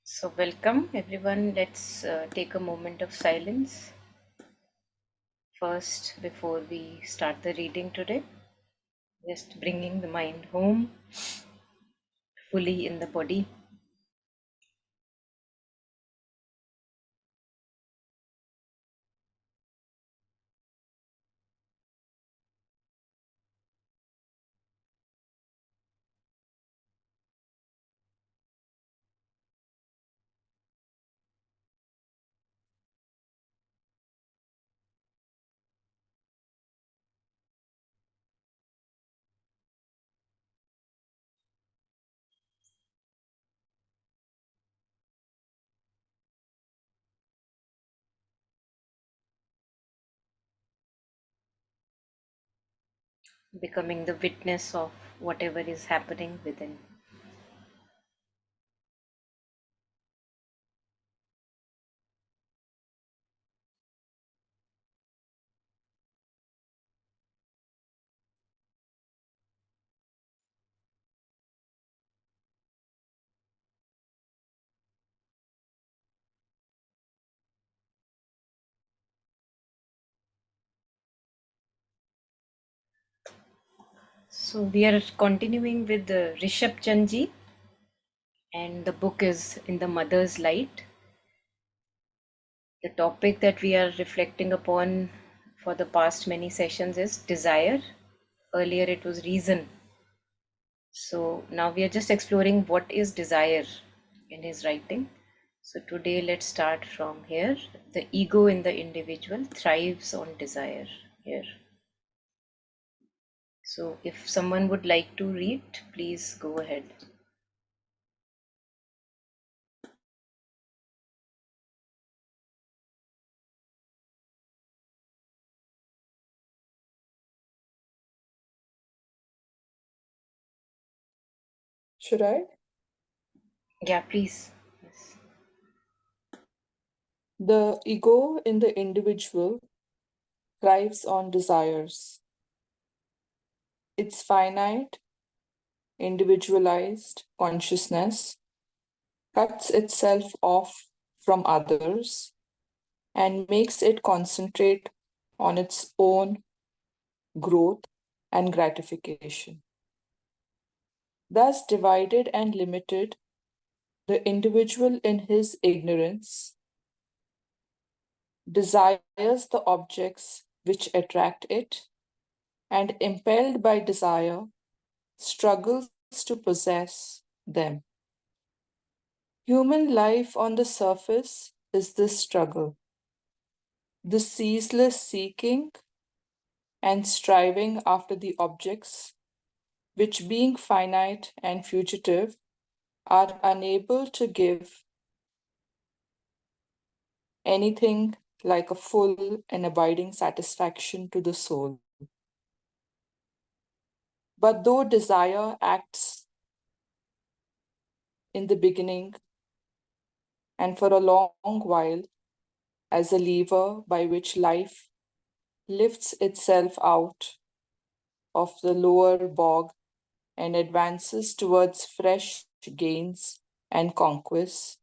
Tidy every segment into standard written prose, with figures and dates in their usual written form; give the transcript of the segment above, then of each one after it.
So, welcome everyone. Let's take a moment of silence first before we start the reading today. Just bringing the mind home fully in the body. Becoming the witness of whatever is happening within. So, we are continuing with the Rishabhchand ji, and the book is In the Mother's Light. The topic that we are reflecting upon for the past many sessions is desire. Earlier, it was reason. So now we are just exploring what is desire in his writing. So today let's start from here. The ego in the individual thrives on desire here. So if someone would like to read, please go ahead. Should I? Yeah, please. Yes. The ego in the individual thrives on desires. Its finite, individualized consciousness cuts itself off from others and makes it concentrate on its own growth and gratification. Thus, divided and limited, the individual in his ignorance desires the objects which attract it, and impelled by desire, struggles to possess them. Human life on the surface is this struggle, the ceaseless seeking and striving after the objects which, being finite and fugitive, are unable to give anything like a full and abiding satisfaction to the soul. But though desire acts in the beginning and for a long while as a lever by which life lifts itself out of the lower bog and advances towards fresh gains and conquests,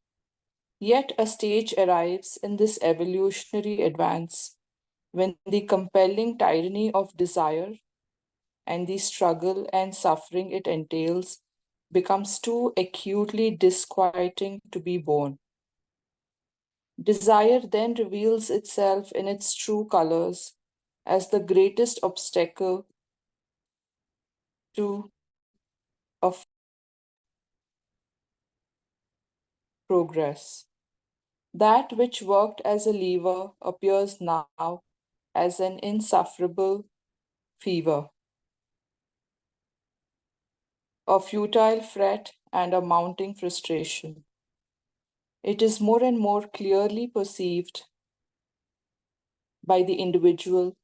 yet a stage arrives in this evolutionary advance when the compelling tyranny of desire and the struggle and suffering it entails becomes too acutely disquieting to be borne. Desire then reveals itself in its true colors as the greatest obstacle to of progress. That which worked as a lever appears now as an insufferable fever, a futile fret, and a mounting frustration. It is more and more clearly perceived by the individual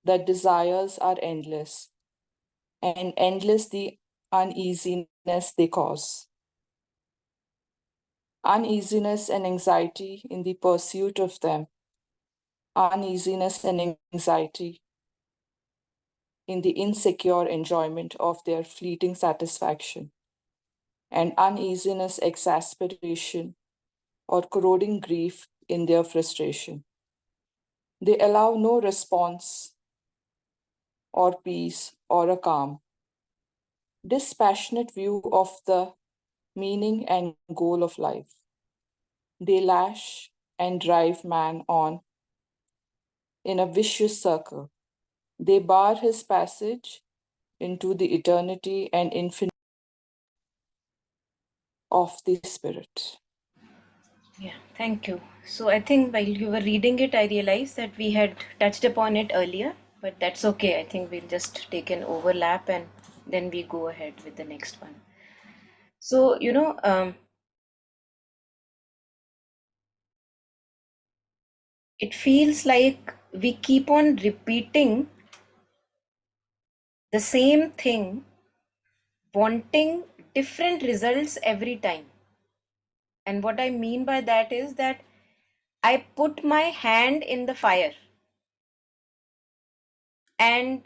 that desires are endless, and endless the uneasiness they cause. Uneasiness and anxiety in the pursuit of them, uneasiness and anxiety in the insecure enjoyment of their fleeting satisfaction, and uneasiness, exasperation or corroding grief in their frustration. They allow no response or peace or a calm, dispassionate view of the meaning and goal of life. They lash and drive man on in a vicious circle. They bar his passage into the eternity and infinity of the Spirit. Yeah, thank you. So I think while you were reading it, I realized that we had touched upon it earlier, but that's okay. I think we'll just take an overlap and then we go ahead with the next one. So, it feels like we keep on repeating the same thing, wanting different results every time. And what I mean by that is that I put my hand in the fire, and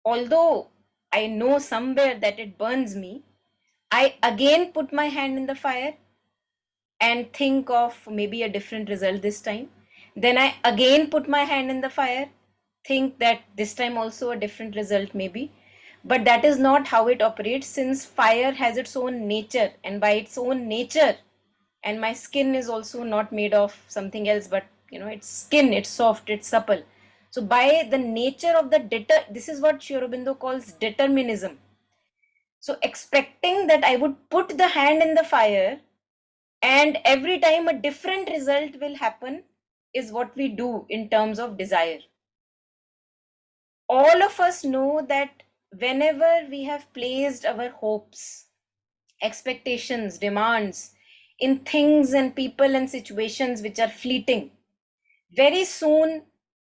although I know somewhere that it burns me, I again put my hand in the fire and think of maybe a different result this time. Then I again put my hand in the fire, think that this time also a different result maybe. But that is not how it operates, since fire has its own nature, and by its own nature, and my skin is also not made of something else, but it's skin, it's soft, it's supple. So by the nature of the this is what Sri Aurobindo calls determinism. So expecting that I would put the hand in the fire and every time a different result will happen is what we do in terms of desire. All of us know that whenever we have placed our hopes, expectations, demands in things and people and situations which are fleeting, very soon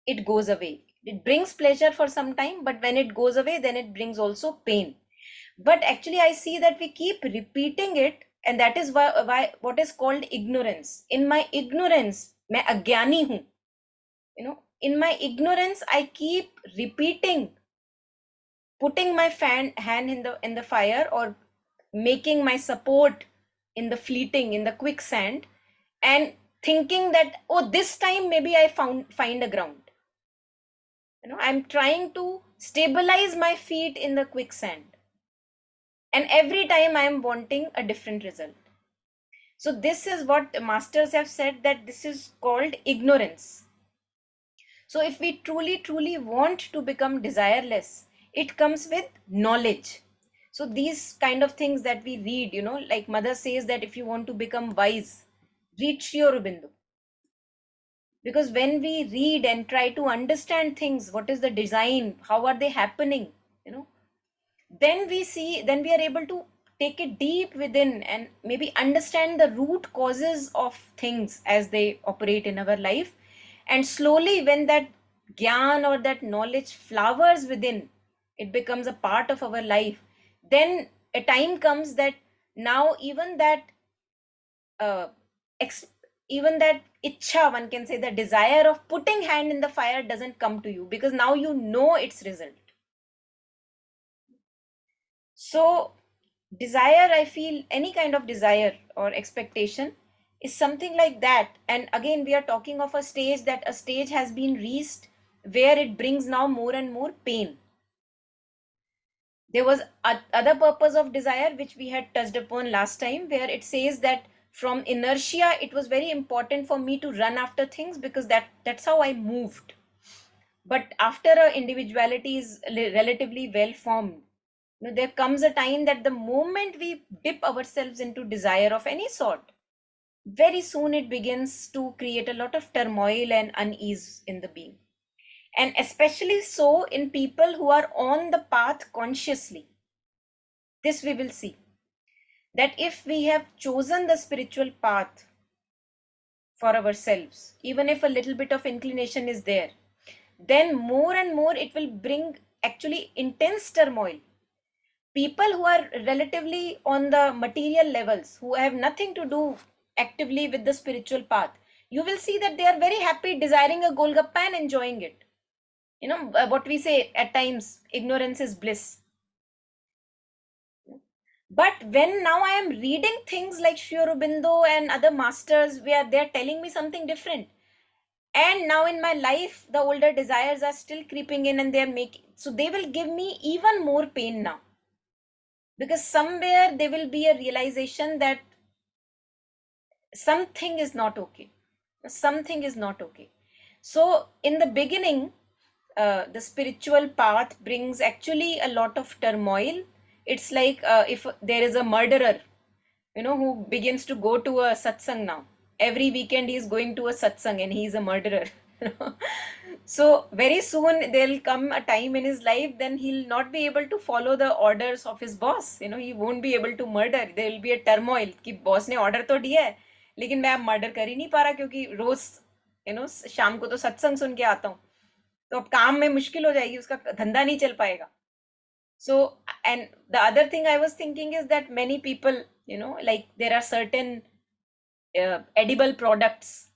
it goes away. It brings pleasure for some time, but when it goes away, then it brings also pain. But actually I see that we keep repeating it, and that is why what is called ignorance. In my ignorance, मैं अज्ञानी हूँ, in my ignorance I keep repeating, putting my hand in the fire, or making my support in the fleeting, in the quicksand, and thinking that, oh, this time maybe I find a ground. I'm trying to stabilize my feet in the quicksand, and every time I am wanting a different result. So this is what masters have said, that this is called ignorance. So if we truly want to become desireless, it comes with knowledge. So these kind of things that we read, like mother says that if you want to become wise, read Sri Aurobindo. Because when we read and try to understand things, what is the design, how are they happening, you know then we are able to take it deep within and maybe understand the root causes of things as they operate in our life. And slowly, when that gyan or that knowledge flowers within, it becomes a part of our life. Then a time comes that now uh, ex- even that ichha, one can say, the desire of putting hand in the fire doesn't come to you, because now you know its result. So desire, I feel, any kind of desire or expectation is something like that. And again, we are talking of a stage, that a stage has been reached where it brings now more and more pain. There was other purpose of desire which we had touched upon last time, where it says that from inertia it was very important for me to run after things, because that's how I moved. But after a individuality is relatively well formed, there comes a time that the moment we dip ourselves into desire of any sort, very soon it begins to create a lot of turmoil and unease in the being. And especially so in people who are on the path consciously. This we will see, that if we have chosen the spiritual path for ourselves, even if a little bit of inclination is there, then more and more it will bring actually intense turmoil. People who are relatively on the material levels, who have nothing to do actively with the spiritual path, you will see that they are very happy desiring a golgappa and enjoying it. What we say at times, ignorance is bliss. But when now I am reading things like Sri Aurobindo and other masters where they're telling me something different, and now in my life the older desires are still creeping in and they're making, so they will give me even more pain now, because somewhere there will be a realization that something is not okay, something is not okay. So in the beginning, the spiritual path brings actually a lot of turmoil. It's like, if there is a murderer, who begins to go to a satsang now. Every weekend he is going to a satsang and he is a murderer. So very soon there'll come a time in his life, then he'll not be able to follow the orders of his boss. He won't be able to murder. There will be a turmoil कि boss ने order तो दिया है, लेकिन मैं अब murder कर ही नहीं पा रहा, क्योंकि रोज शाम को तो सत्संग सुन के आता हूँ, तो अब काम में मुश्किल हो जाएगी, उसका धंधा नहीं चल पाएगा. So, and the other thing I was thinking is that many people, like there are certain edible products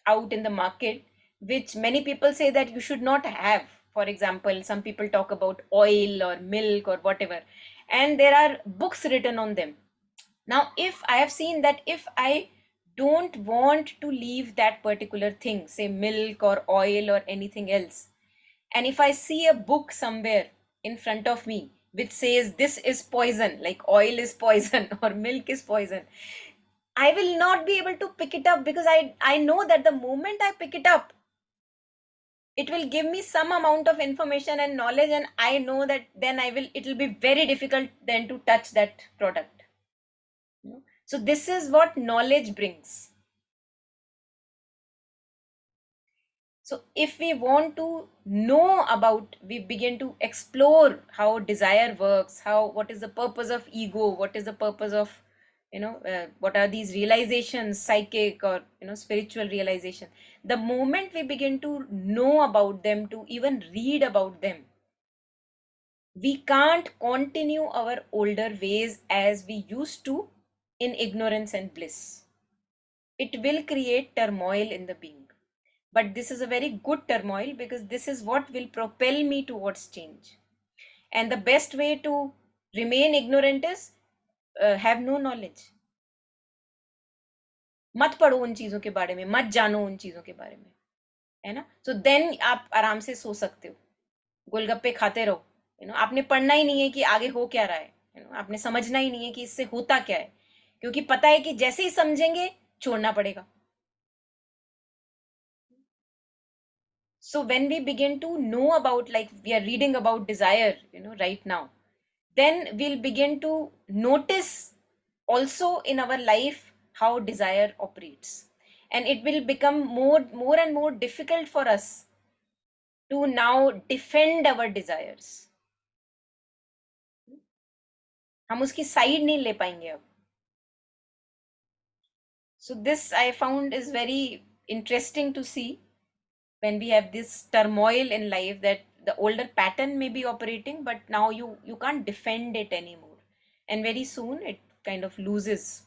out in the market which many people say that you should not have. For example, some people talk about oil or milk or whatever, and there are books written on them. Now, if I have seen that if I don't want to leave that particular thing, say milk or oil or anything else, and if I see a book somewhere in front of me which says this is poison, like oil is poison or milk is poison, I will not be able to pick it up, because I know that the moment I pick it up, it will give me some amount of information and knowledge, and I know that then it will be very difficult then to touch that product. So this is what knowledge brings. So if we want to know about, we begin to explore how desire works, what is the purpose of ego, what is the purpose of, what are these realizations, psychic or, spiritual realization. The moment we begin to know about them, to even read about them, we can't continue our older ways as we used to in ignorance and bliss. It will create turmoil in the being. But this is a very good turmoil, because this is what will propel me towards change. And the best way to remain ignorant is have no knowledge. मत पढ़ो उन चीजों के बारे में, मत जानो उन चीजों के बारे में, है ना. सो देन आप आराम से सो सकते हो, गोलगप्पे खाते रहो. आपने पढ़ना ही नहीं है कि आगे हो क्या रहा है, आपने समझना ही नहीं है कि इससे होता क्या है, क्योंकि पता है कि जैसे ही समझेंगे छोड़ना पड़ेगा. So when we begin to know about, like we are reading about desire, right now, then we'll begin to notice also in our life how desire operates. And it will become more and more difficult for us to now defend our desires. हम उसकी side नहीं ले पाएंगे अब. So this I found is very interesting to see when we have this turmoil in life, that the older pattern may be operating, but now you can't defend it anymore, and very soon it kind of loses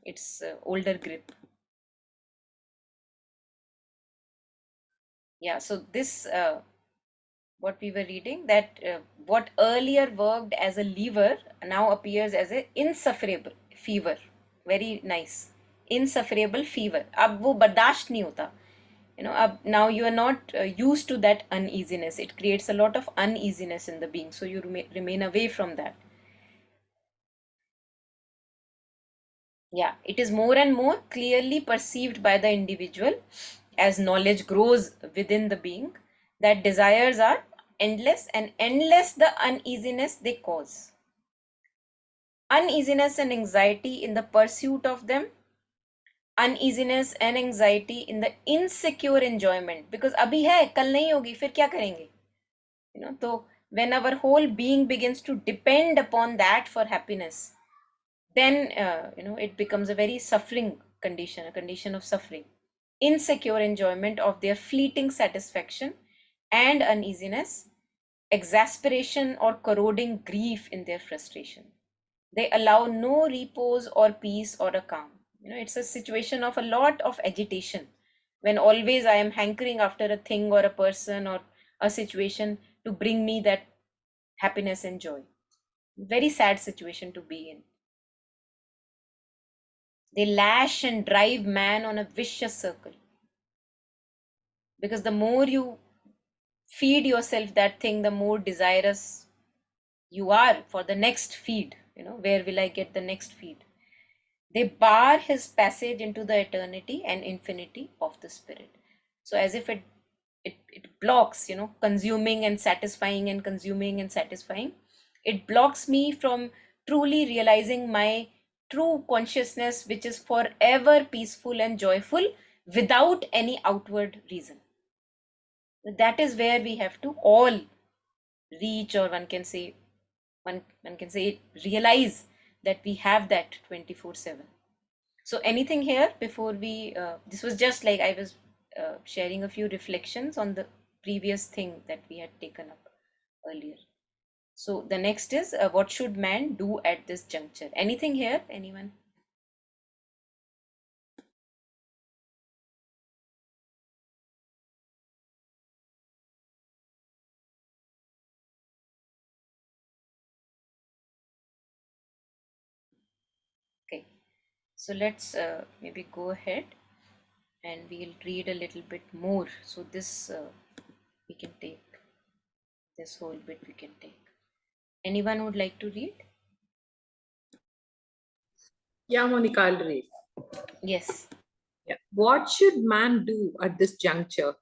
its older grip. Yeah, so this what we were reading, that what earlier worked as a lever now appears as a insufferable fever. Very nice. Insufferable fever, अब वो बर्दाश्त नहीं होता. Now you are not used to that uneasiness. It creates a lot of uneasiness in the being, so you remain away from that. Yeah, it is more and more clearly perceived by the individual as knowledge grows within the being, that desires are endless, and endless the uneasiness they cause. Uneasiness and anxiety in the pursuit of them, uneasiness and anxiety in the insecure enjoyment, because abhi hai kal nahi hogi, fir kya karenge. So when our whole being begins to depend upon that for happiness, then it becomes a very suffering condition, a condition of suffering. Insecure enjoyment of their fleeting satisfaction, and uneasiness, exasperation or corroding grief in their frustration. They allow no repose or peace or a calm. It's a situation of a lot of agitation, when always I am hankering after a thing or a person or a situation to bring me that happiness and joy. Very sad situation to be in. They lash and drive man on a vicious circle, because the more you feed yourself that thing, the more desirous you are for the next feed. Where will I get the next feed? They bar his passage into the eternity and infinity of the spirit. So as if it blocks, consuming and satisfying and consuming and satisfying. It blocks me from truly realizing my true consciousness, which is forever peaceful and joyful without any outward reason. That is where we have to all reach, or one can say realize that we have that 24/7. So anything here before we this was just like I was sharing a few reflections on the previous thing that we had taken up earlier. So the next is what should man do at this juncture? Anything here, anyone? Okay, so let's maybe go ahead and we'll read a little bit more. So this we can take, this whole bit we can take. Anyone would like to read? Yeah, Monica, I'll read. Yes. Yeah. What should man do at this juncture?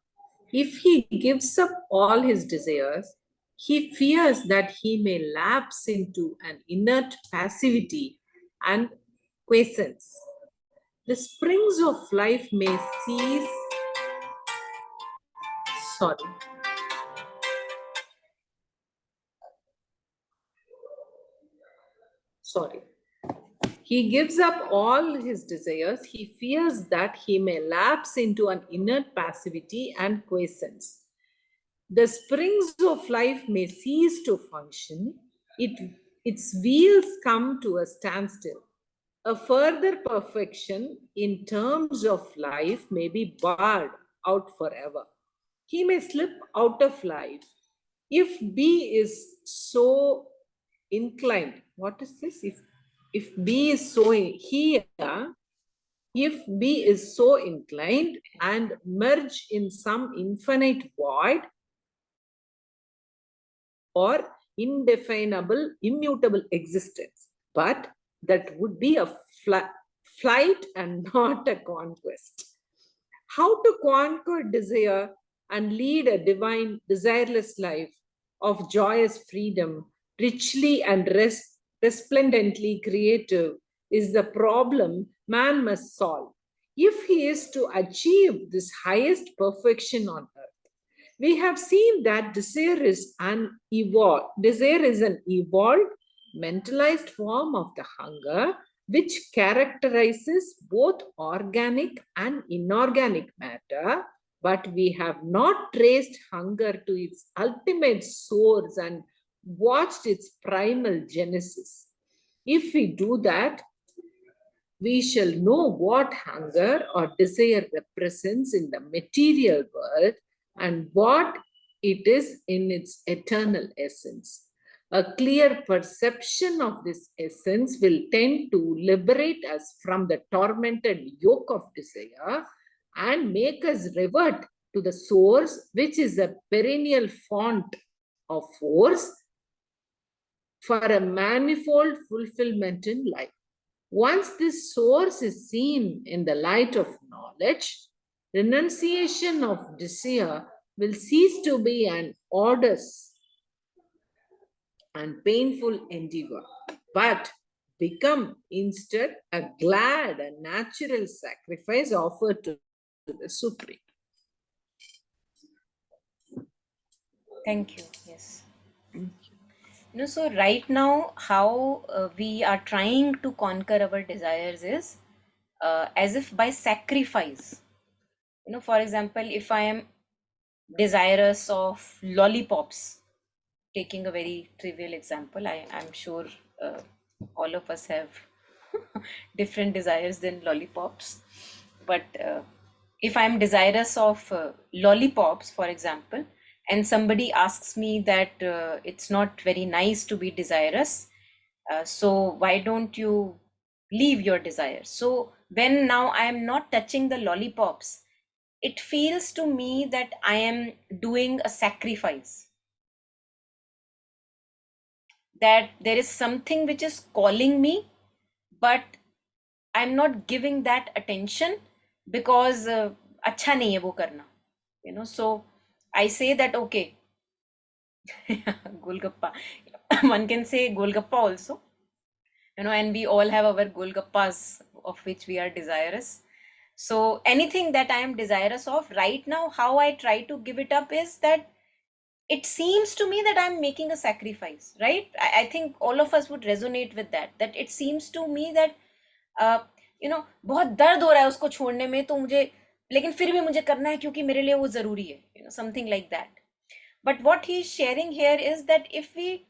If he gives up all his desires, he fears that he may lapse into an inert passivity and quiescence. The springs of life may cease. Sorry. Sorry. He gives up all his desires. He fears that he may lapse into an inert passivity and quiescence. The springs of life may cease to function, its wheels come to a standstill. A further perfection in terms of life may be barred out forever. He may slip out of life if B is so inclined. What is this? If B is so here, if B is so inclined and merge in some infinite void or indefinable, immutable existence. But that would be a flight and not a conquest. How to conquer desire and lead a divine, desireless life of joyous freedom, richly and resplendently creative, is the problem man must solve if he is to achieve this highest perfection on earth. We have seen that desire is an evolved, mentalized form of the hunger which characterizes both organic and inorganic matter, but we have not traced hunger to its ultimate source and watched its primal genesis. If we do that, we shall know what hunger or desire represents in the material world and what it is in its eternal essence. A clear perception of this essence will tend to liberate us from the tormented yoke of desire and make us revert to the source, which is a perennial fount of force for a manifold fulfillment in life. Once this source is seen in the light of knowledge, renunciation of desire will cease to be an arduous and painful endeavor, but become instead a glad and natural sacrifice offered to the Supreme. Thank you. Yes. So right now, how we are trying to conquer our desires is as if by sacrifice. For example, if I am desirous of lollipops, taking a very trivial example, I'm sure all of us have different desires than lollipops. But if I'm desirous of lollipops, for example, and somebody asks me that it's not very nice to be desirous, So why don't you leave your desire? So when now I am not touching the lollipops, it feels to me that I am doing a sacrifice, that there is something which is calling me, but I'm not giving that attention because अच्छा नहीं है वो करना, so I say that okay. Golgappa. One can say Golgappa also, and we all have our Golgappas of which we are desirous. So anything that I am desirous of right now, how I try to give it up is that it seems to me that I'm making a sacrifice, right? I think all of us would resonate with that it seems to me that uh, बहुत दर्द हो रहा है उसको छोड़ने में, तो मुझे, लेकिन फिर भी मुझे करना है क्योंकि मेरे लिए वो जरूरी है, something like that. But what he is sharing here is that if we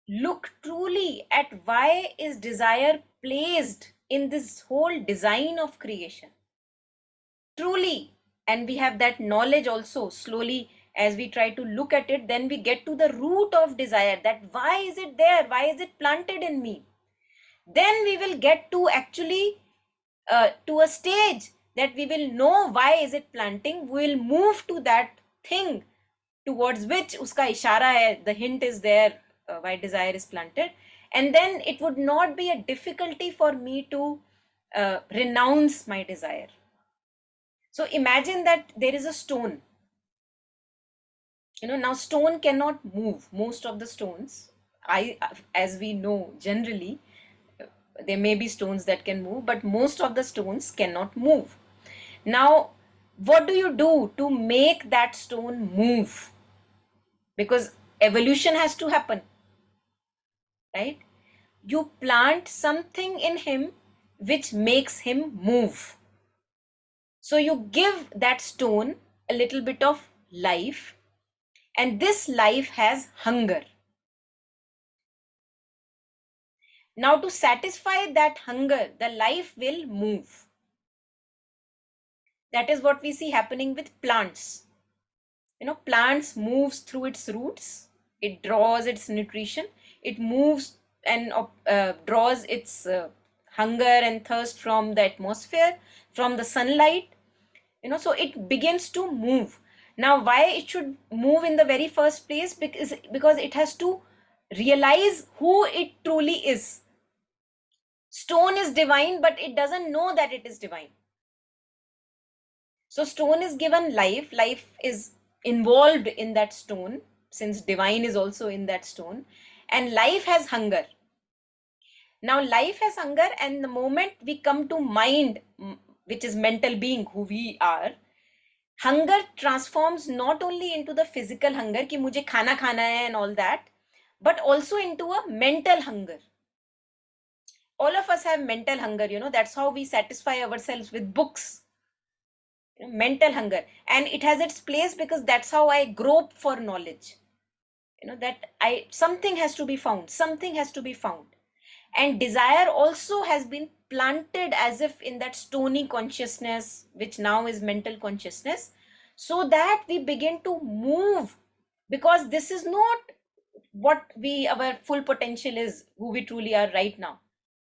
look truly at why is desire placed in this whole design of creation, truly, and we have that knowledge also, slowly as we try to look at it, then we get to the root of desire, that why is it there, why is it planted in me. Then we will get to actually to a stage that we will know why is it planting, we will move to that thing towards which uska ishara hai, the hint is there, why desire is planted. And then it would not be a difficulty for me to renounce my desire. So imagine that there is a stone, now stone cannot move. Most of the stones, as we know generally, there may be stones that can move, but most of the stones cannot move. Now what do you do to make that stone move? Because evolution has to happen, right? You plant something in him which makes him move. So you give that stone a little bit of life, and this life has hunger. Now to satisfy that hunger, the life will move. That is what we see happening with plants. Plants moves through its roots, it draws its nutrition, it moves and draws its hunger and thirst from the atmosphere, from the sunlight, so it begins to move. Now why it should move in the very first place? Because it has to realize who it truly is. Stone is divine, but it doesn't know that it is divine. So stone is given life, life is involved in that stone, since divine is also in that stone, and life has hunger. Now life has hunger, and the moment we come to mind, which is mental being, who we are, hunger transforms not only into the physical hunger कि मुझे खाना खाना है and all that, but also into a mental hunger. All of us have mental hunger, that's how we satisfy ourselves with books. Mental hunger, and it has its place because that's how I grope for knowledge, that something has to be found, something has to be found. And desire also has been planted as if in that stony consciousness, which now is mental consciousness, so that we begin to move, because this is not what our full potential is, who we truly are right now.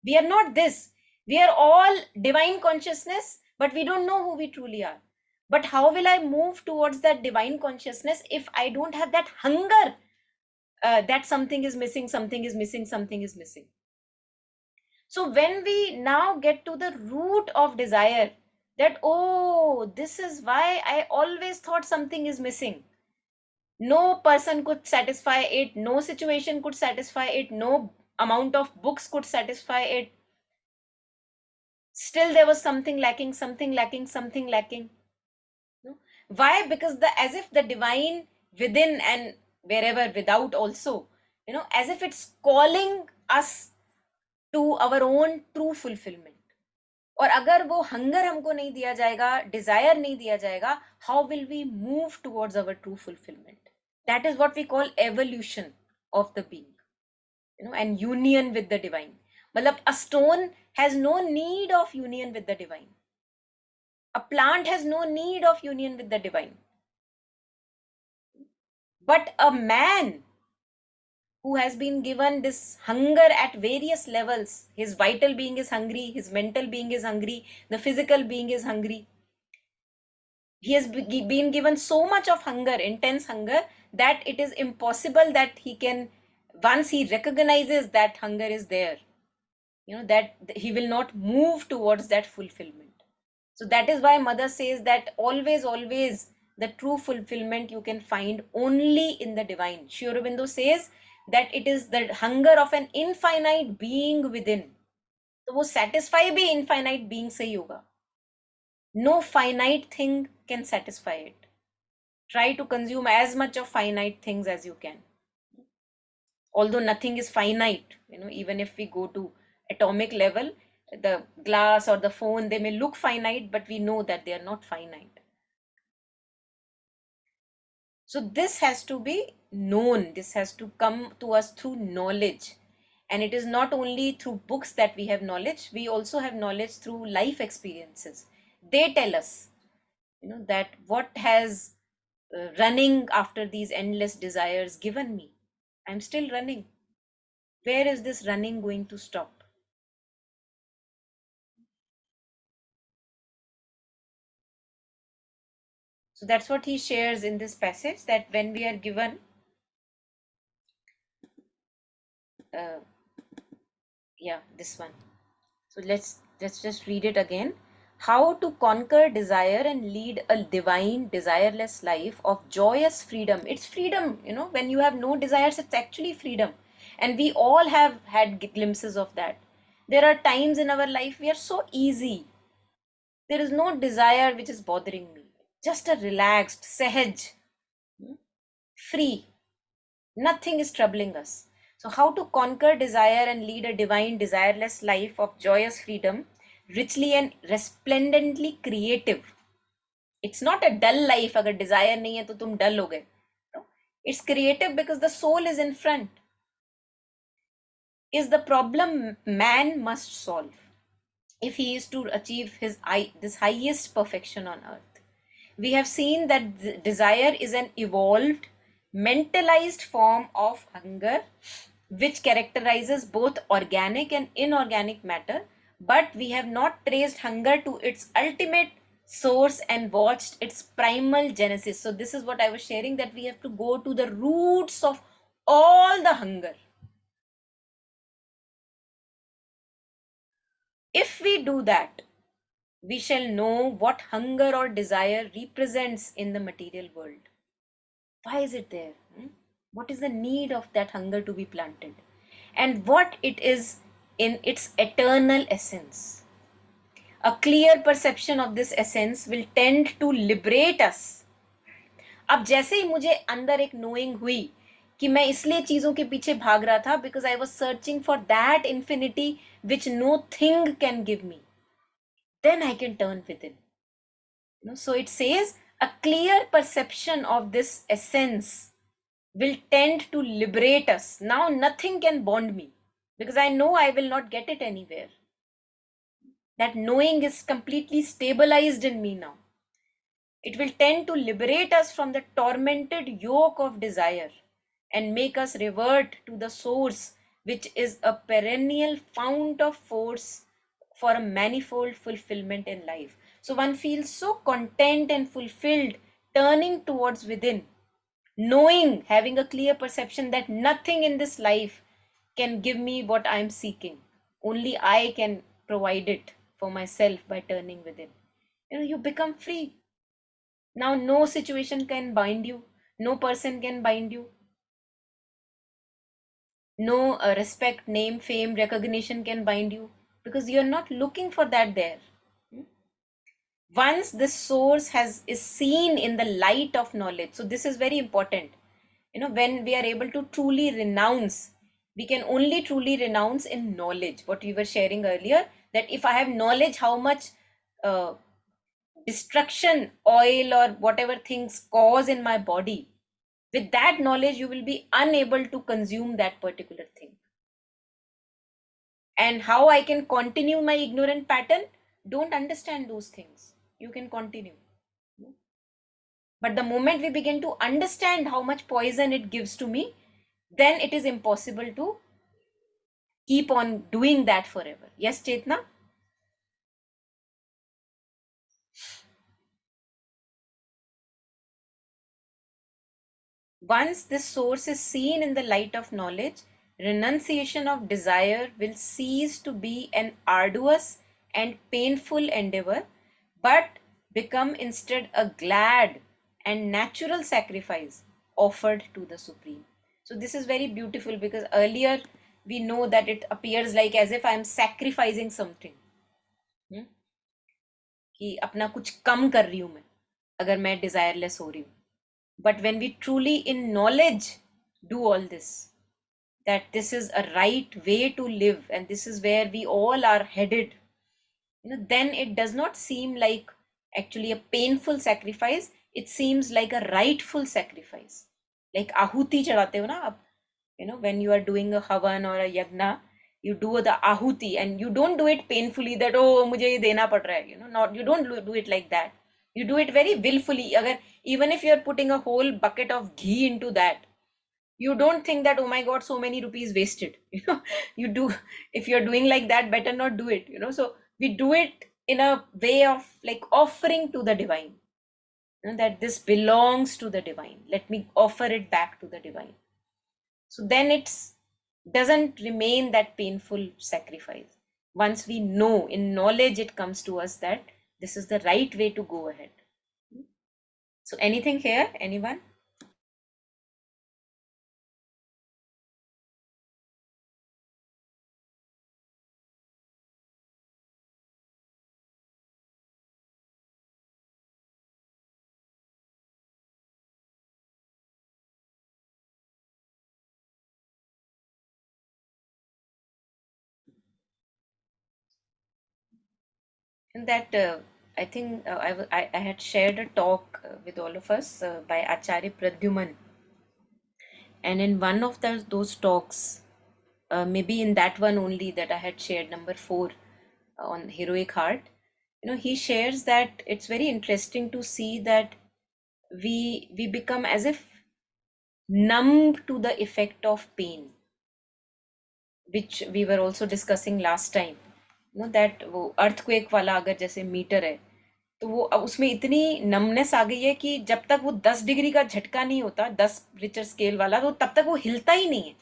We are not this. We are all divine consciousness, but we don't know who we truly are. But how will I move towards that divine consciousness if I don't have that hunger, that something is missing, something is missing, something is missing? So when we now get to the root of desire, that, oh, this is why I always thought something is missing. No person could satisfy it, no situation could satisfy it, no amount of books could satisfy it. Still there was something lacking, something lacking, something lacking. Why? Because as if the divine within and wherever without also, as if it's calling us to our own true fulfillment. और अगर वो hunger हमको नहीं दिया जाएगा, desire नहीं दिया जाएगा, how will we move towards our true fulfillment? That is what we call evolution of the being, and union with the divine. मतलब a stone has no need of union with the divine. A plant has no need of union with the divine. But a man who has been given this hunger at various levels. His vital being is hungry, his mental being is hungry, the physical being is hungry. He has been given so much of hunger, intense hunger, that it is impossible that he can, once he recognizes that hunger is there, that he will not move towards that fulfillment. So that is why mother says that always, always the true fulfillment you can find only in the divine. Sri Aurobindo says that it is the hunger of an infinite being within. तो वो satisfy भी infinite being से ही होगा. No finite thing can satisfy it. Try to consume as much of finite things as you can. Although nothing is finite, even if we go to atomic level, the glass or the phone, they may look finite, but we know that they are not finite. So this has to be known, this has to come to us through knowledge. And it is not only through books that we have knowledge, we also have knowledge through life experiences. They tell us, that what has running after these endless desires given me. I'm still running. Where is this running going to stop? So that's what he shares in this passage, that when we are given this one. So let's just read it again. How to conquer desire and lead a divine, desireless life of joyous freedom. It's freedom, when you have no desires, it's actually freedom. And we all have had glimpses of that. There are times in our life we are so easy. There is no desire which is bothering me. Just a relaxed, sahaj, free. Nothing is troubling us. So, how to conquer desire and lead a divine, desireless life of joyous freedom, richly and resplendently creative. It's not a dull life. अगर desire नहीं है तो तुम dull हो गए. No? It's creative because the soul is in front. Is the problem man must solve if he is to achieve this highest perfection on earth. We have seen that desire is an evolved, mentalized form of hunger which characterizes both organic and inorganic matter, but we have not traced hunger to its ultimate source and watched its primal genesis. So this is what I was sharing, that we have to go to the roots of all the hunger. If we do that, we shall know what hunger or desire represents in the material world. Why is it there? What is the need of that hunger to be planted? And what it is in its eternal essence. A clear perception of this essence will tend to liberate us. अब जैसे ही मुझे अंदर एक knowing हुई कि मैं इसलिए चीजों के पीछे भाग रहा था, because I was searching for that infinity which no thing can give me, then I can turn within. So it says a clear perception of this essence will tend to liberate us. Now nothing can bond me because I know I will not get it anywhere. That knowing is completely stabilized in me now. It will tend to liberate us from the tormented yoke of desire and make us revert to the source, which is a perennial fount of force for a manifold fulfillment in life. So one feels so content and fulfilled turning towards within, knowing, having a clear perception that nothing in this life can give me what I'm seeking. Only I can provide it for myself by turning within. You become free. Now no situation can bind you, no person can bind you, no respect, name, fame, recognition can bind you, because you're not looking for that there. Once this source is seen in the light of knowledge, so this is very important. When we are able to truly renounce, we can only truly renounce in knowledge. What we were sharing earlier, that if I have knowledge how much destruction oil or whatever things cause in my body, with that knowledge you will be unable to consume that particular thing. And how I can continue my ignorant pattern? Don't understand those things, you can continue. But the moment we begin to understand how much poison it gives to me, then it is impossible to keep on doing that forever. Yes, Chetna? Once this source is seen in the light of knowledge, renunciation of desire will cease to be an arduous and painful endeavor, but become instead a glad and natural sacrifice offered to the Supreme. So, this is very beautiful because earlier we know that it appears like as if I am sacrificing something. कि अपना कुछ कम कर रही हूं मैं अगर मैं desireless हो रही हूँ. But when we truly in knowledge do all this, that this is a right way to live and this is where we all are headed, then it does not seem like actually a painful sacrifice. It seems like a rightful sacrifice. Like ahuti चढ़ाते हो ना आप, when you are doing a havan or a yagna, you do the ahuti and you don't do it painfully that oh मुझे ये देना पड़ रहा है, not, you don't do it like that. You do it very willfully. अगर even if you are putting a whole bucket of ghee into that, you don't think that oh my god so many rupees wasted. You do, if you're doing like that, better not do it. So we do it in a way of like offering to the divine, that this belongs to the divine, let me offer it back to the divine. So then it's doesn't remain that painful sacrifice. Once we know in knowledge, it comes to us that this is the right way to go ahead. So anything here, anyone? And that I think I had shared a talk with all of us by Acharya Pradyuman. And in one of those talks, maybe in that one only that I had shared, number 4 on Heroic Heart, he shares that it's very interesting to see that we become as if numb to the effect of pain, which we were also discussing last time. That वो earthquake वाला अगर जैसे metre है तो वो अब उसमें इतनी नमनेस आ गई है कि जब तक वो 10 डिग्री का झटका नहीं होता, 10 रिचर स्केल वाला, तो तब तक वो हिलता ही नहीं है.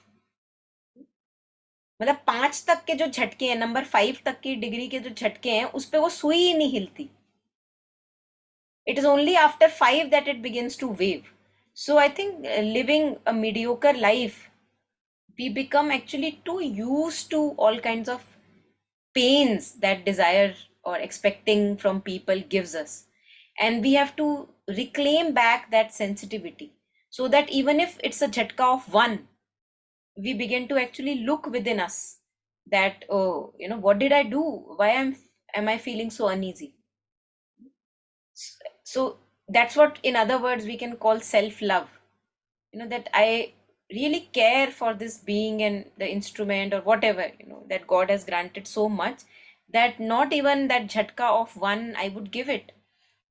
मतलब 5 तक के जो झटके हैं, नंबर 5 तक की डिग्री के जो झटके हैं, उस पे वो सुई ही नहीं हिलती. It is only after 5 that it begins to wave. So I think living a mediocre life, we become actually too used to all kinds of pains that desire or expecting from people gives us, and we have to reclaim back that sensitivity, so that even if it's a jhatka of one, we begin to actually look within us that oh, what did I do, why am I feeling so uneasy. So that's what in other words we can call self love, that I really care for this being and the instrument or whatever, that God has granted so much that not even that jhatka of one I would give it.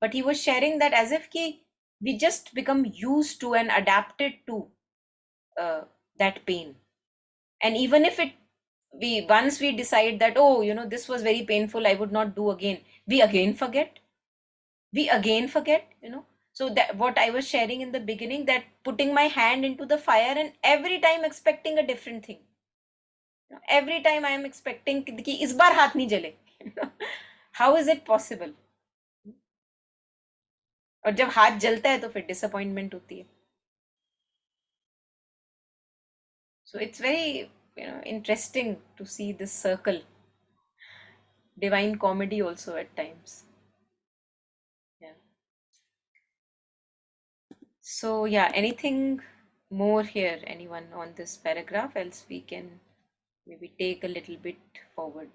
But he was sharing that as if we just become used to and adapted to uh, that pain. And even if we once we decide that oh, this was very painful, I would not do again, we again forget, so that what I was sharing in the beginning, that putting my hand into the fire and every time expecting a different thing, every time I am expecting कि इस बार हाथ नहीं जले. How is it possible? और जब हाथ जलता है तो फिर डिसअपॉइंटमेंट होती है. So it's very interesting to see this circle, divine comedy also at times. Yeah. So yeah, anything more here, anyone on this paragraph? Else we can maybe take a little bit forward.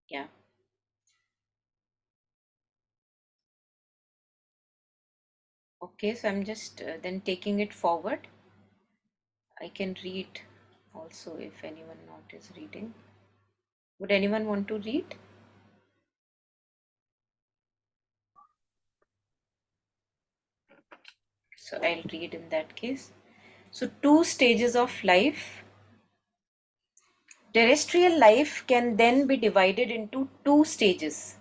Yeah. Okay, so I'm just then taking it forward. I can read also if anyone not is reading. Would anyone want to read? So I'll read in that case. So, two stages of life. Terrestrial life can then be divided into two stages.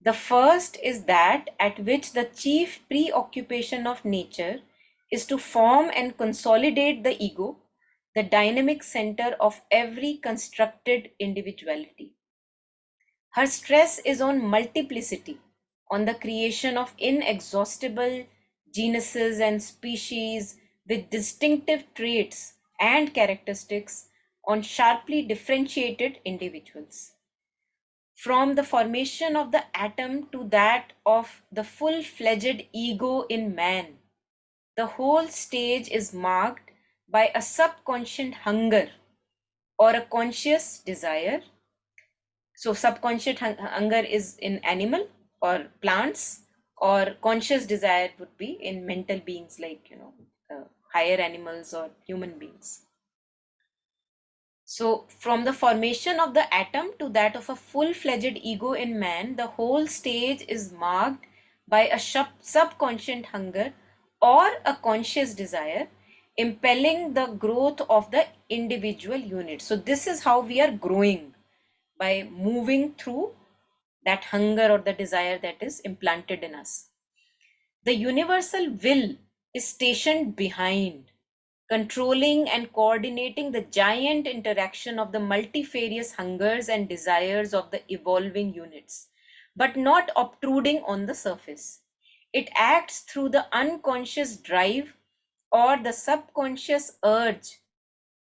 The first is that at which the chief preoccupation of nature is to form and consolidate the ego, the dynamic center of every constructed individuality. Her stress is on multiplicity, on the creation of inexhaustible genuses and species with distinctive traits and characteristics, on sharply differentiated individuals. From the formation of the atom to that of the full-fledged ego in man, the whole stage is marked by a subconscious hunger or a conscious desire. So subconscious hunger is in animal or plants, or conscious desire would be in mental beings like, higher animals or human beings. So from the formation of the atom to that of a full-fledged ego in man, the whole stage is marked by a subconscious hunger or a conscious desire impelling the growth of the individual unit. So this is how we are growing, by moving through that hunger or the desire that is implanted in us. The universal will is stationed behind, controlling and coordinating the giant interaction of the multifarious hungers and desires of the evolving units, but not obtruding on the surface. It acts through the unconscious drive or the subconscious urge,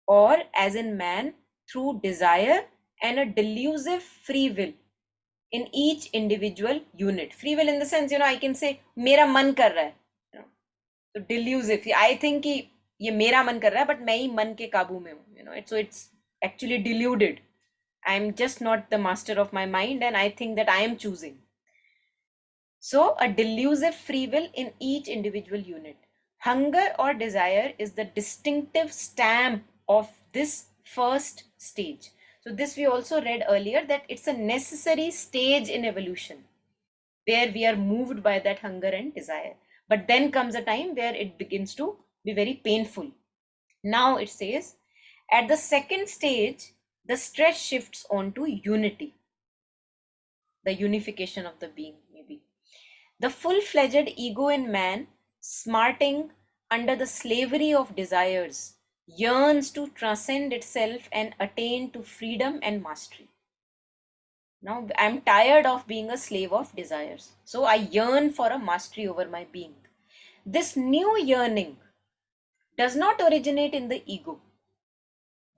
or as in man, through desire and a delusive free will in each individual unit. Free will in the sense, I can say, मेरा मन कर रहा है. So delusive. I think कि ये मेरा मन कर रहा है, but मैं ही मन के काबू में हूँ. So it's actually deluded. I'm just not the master of my mind, and I think that I am choosing. So a delusive free will in each individual unit. Hunger or desire is the distinctive stamp of this first stage. So this we also read earlier, that it's a necessary stage in evolution where we are moved by that hunger and desire. But then comes a time where it begins to be very painful. Now it says, at the second stage, the stress shifts on to unity, the unification of the being, maybe. The full-fledged ego in man, smarting under the slavery of desires, yearns to transcend itself and attain to freedom and mastery. Now I'm tired of being a slave of desires. So I yearn for a mastery over my being. This new yearning does not originate in the ego,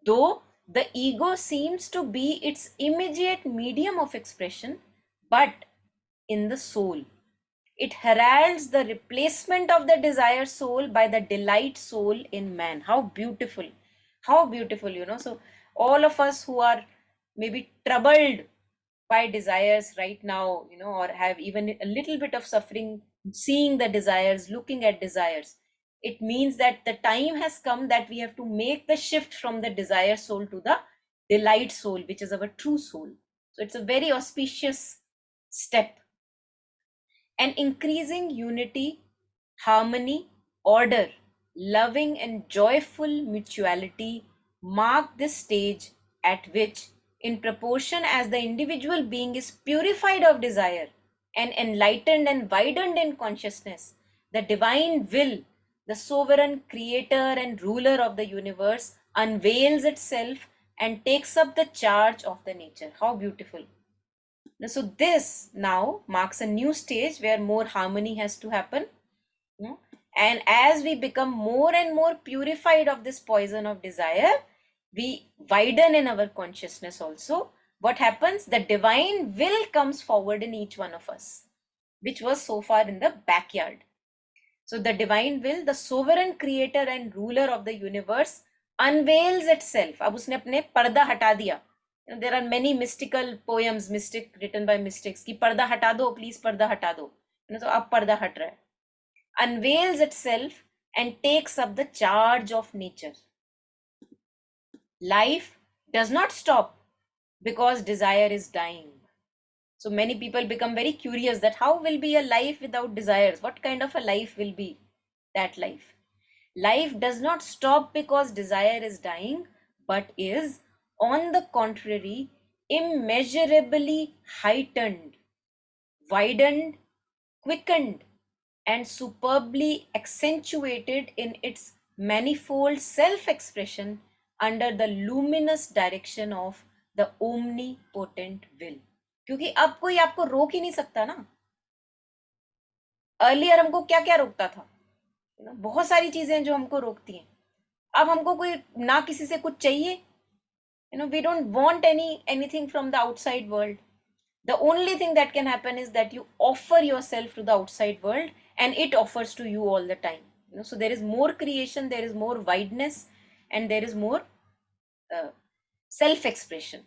though the ego seems to be its immediate medium of expression, but in the soul. It heralds the replacement of the desire soul by the delight soul in man. How beautiful! How beautiful, So all of us who are maybe troubled by desires right now, or have even a little bit of suffering seeing the desires, looking at desires, it means that the time has come that we have to make the shift from the desire soul to the delight soul, which is our true soul. So it's a very auspicious step. An increasing unity, harmony, order, loving and joyful mutuality mark this stage at which, in proportion as the individual being is purified of desire and enlightened and widened in consciousness, the divine will, the sovereign creator and ruler of the universe, unveils itself and takes up the charge of the nature. How beautiful! So this now marks a new stage where more harmony has to happen. And as we become more and more purified of this poison of desire, we widen in our consciousness also. What happens? The divine will comes forward in each one of us, which was so far in the backyard. So the divine will, the sovereign creator and ruler of the universe, unveils itself. अब उसने अपने पर्दा हटा दिया. There are many mystical poems, written by mystics, कि पर्दा हटा दो, please पर्दा हटा दो. तो अब पर्दा हट रहा है. Unveils itself and takes up the charge of nature. Life does not stop because desire is dying. So many people become very curious that how will be a life without desires? What kind of a life will be? that life. Life does not stop because desire is dying, but is, on the contrary, immeasurably heightened, widened, quickened, and superbly accentuated in its manifold self expression under the luminous direction of the omnipotent will. क्योंकि अब कोई आपको रोक ही नहीं सकता ना. Earlier हमको क्या क्या रोकता था, बहुत सारी चीजें जो हमको रोकती हैं. अब हमको कोई ना किसी से कुछ चाहिए, we don't want anything from the outside world. The only thing that can happen is that you offer yourself to the outside world and it offers to you all the time. So there is more creation, there is more wideness, and there is more self expression.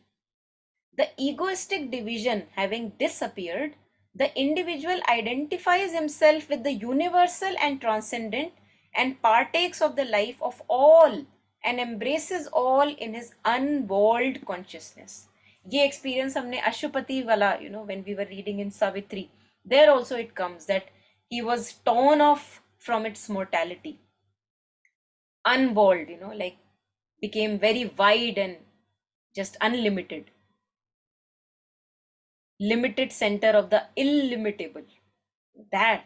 The egoistic division having disappeared, the individual identifies himself with the universal and transcendent and partakes of the life of all and embraces all in his unwalled consciousness. ये experience हमने अशुपति वाला, when we were reading in Savitri, there also it comes that he was torn off from its mortality, unwalled, like became very wide and just unlimited. Limited center of the illimitable. That.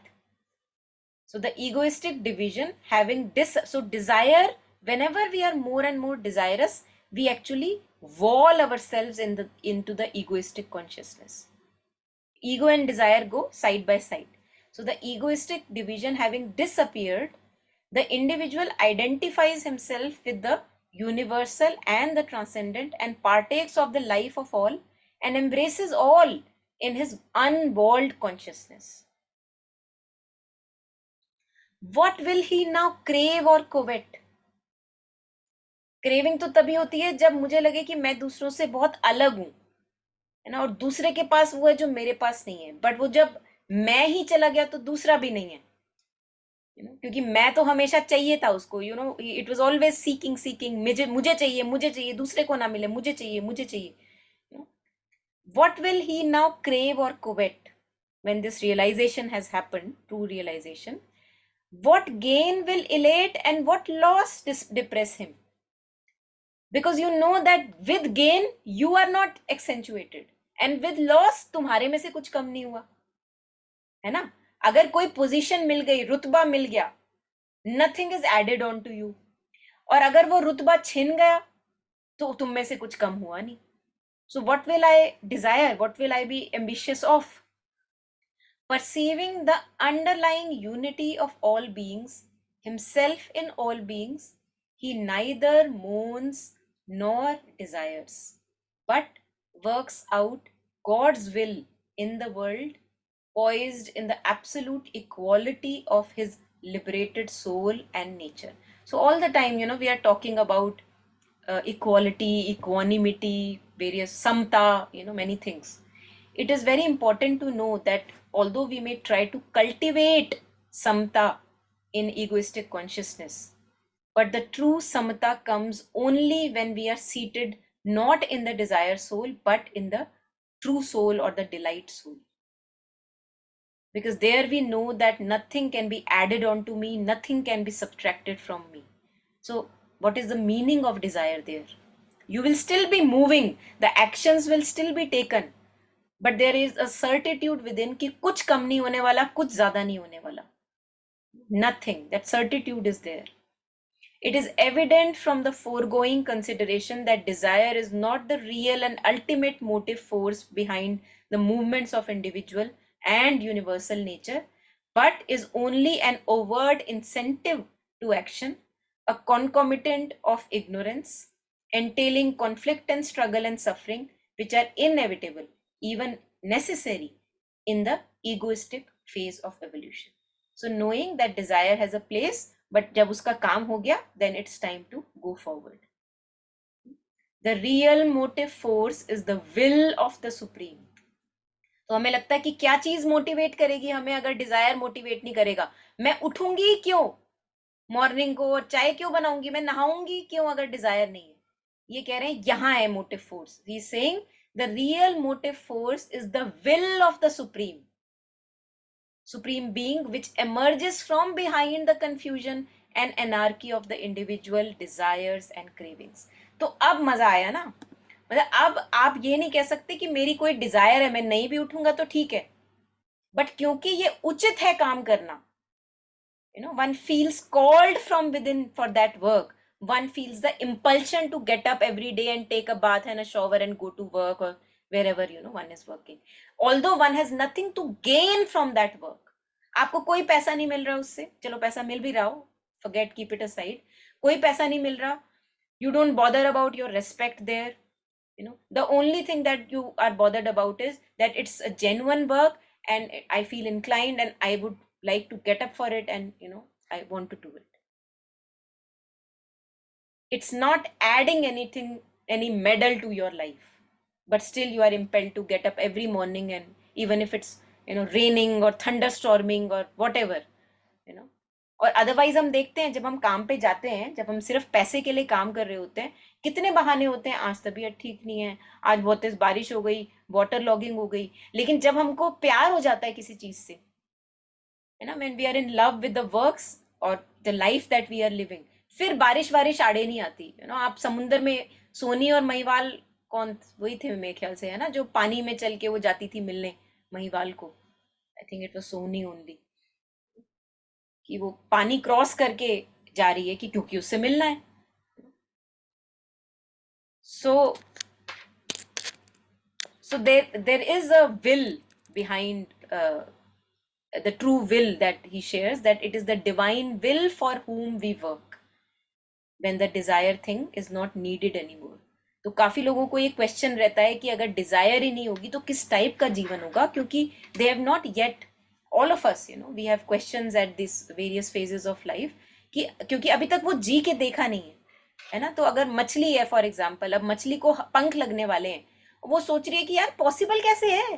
So the egoistic division having so desire, whenever we are more and more desirous, we actually wall ourselves into the egoistic consciousness. Ego and desire go side by side. So the egoistic division having disappeared, the individual identifies himself with the universal and the transcendent and partakes of the life of all and embraces all in his unwalled consciousness. What will he now crave or covet? Craving तो तभी होती है जब मुझे लगे कि मैं दूसरों से बहुत अलग हूं, है ना, और दूसरे के पास वो है जो मेरे पास नहीं है. बट वो जब मैं ही चला गया तो दूसरा भी नहीं है, क्योंकि मैं तो हमेशा चाहिए था उसको. इट वाज ऑलवेज सीकिंग मुझे चाहिए, दूसरे को ना मिले, मुझे चाहिए. What will he now crave or covet when this realization has happened, true realization? What gain will elate and what loss depress him? Because you know that with gain you are not accentuated and with loss तुम्हारे में से कुछ कम नहीं हुआ, है ना. अगर कोई पोजीशन मिल गई, रुतबा मिल गया, nothing is added on to you. और अगर वो रुतबा छिन गया तो तुम में से कुछ कम हुआ नहीं. So what will I desire? What will I be ambitious of? Perceiving the underlying unity of all beings, himself in all beings, he neither mourns nor desires, but works out God's will in the world, poised in the absolute equality of his liberated soul and nature. So all the time, we are talking about equality, equanimity, various samta, many things. It is very important to know that although we may try to cultivate samta in egoistic consciousness, but the true samata comes only when we are seated not in the desire soul, but in the true soul or the delight soul. Because there we know that nothing can be added on to me, nothing can be subtracted from me. So what is the meaning of desire there? You will still be moving, the actions will still be taken, but there is a certitude within कि कुछ कम नहीं होने वाला, कुछ ज्यादा नहीं होने वाला. Nothing. That certitude is there. It is evident from the foregoing consideration that desire is not the real and ultimate motive force behind the movements of individual and universal nature, but is only an overt incentive to action, a concomitant of ignorance, entailing conflict and struggle and suffering, which are inevitable, even necessary, in the egoistic phase of evolution. So knowing that desire has a place, but जब उसका काम हो गया, then it's time to go forward. The real motive force is the will of the supreme. तो हमें लगता है कि क्या चीज मोटिवेट करेगी हमें अगर डिजायर मोटिवेट नहीं करेगा. मैं उठूंगी क्यों मॉर्निंग को और चाय क्यों बनाऊंगी, मैं नहाऊंगी क्यों अगर डिजायर नहीं है. ये कह रहे हैं यहाँ है motive force. He is saying the real motive force is the will of the supreme. supreme being which emerges from behind the confusion and anarchy of the individual desires and cravings. तो अब मजा आया ना, मतलब अब आप ये नहीं कह सकते कि मेरी कोई डिजायर है मैं नहीं भी उठूंगा तो ठीक है, बट क्योंकि ये उचित है काम करना, one feels called from within for that work. One feels the impulsion to get up every day and take a bath and a shower and go to work or wherever one is working, although one has nothing to gain from that work. आपको कोई पैसा नहीं मिल रहा उससे, चलो पैसा मिल भी रहा हो, forget, keep it aside, कोई पैसा नहीं मिल रहा, you don't bother about your respect there. The only thing that you are bothered about is that it's a genuine work and I feel inclined and I would like to get up for it, and I want to do it. It's not adding anything, any medal to your life, but still you are impelled to get up every morning, and even if it's raining or thunderstorming or whatever. और otherwise हम देखते हैं जब हम काम पे जाते हैं, जब हम सिर्फ पैसे के लिए काम कर रहे होते हैं, कितने बहाने होते हैं, आज तबीयत ठीक नहीं है, आज बहुत तेज बारिश हो गई, वाटर लॉगिंग हो गई। लेकिन जब हमको प्यार हो जाता है किसी चीज से, है ना, when we are in love with the works और the life that we are living, फिर बारिश वारिश आड़े नहीं आती। आप समुद्र में सोनी और महिवाल, कौन वही थे मेरे ख्याल से, है ना, जो पानी में चल के वो जाती थी मिलने महिवाल को, I think it was Sohni only, कि वो पानी क्रॉस करके जा रही है कि क्योंकि उससे मिलना है। So there is a will behind the true will that he shares, that it is the divine will for whom we work when the desired thing is not needed anymore. तो काफी लोगों को ये क्वेश्चन रहता है कि अगर Dzire ही नहीं होगी तो किस टाइप का जीवन होगा, क्योंकि they have not yet, all of us, we have questions at these various phases of life, कि क्योंकि अभी तक वो जी के देखा नहीं है ना। तो अगर मछली है फॉर एग्जाम्पल, अब मछली को पंख लगने वाले हैं, वो सोच रही है कि यार पॉसिबल कैसे है,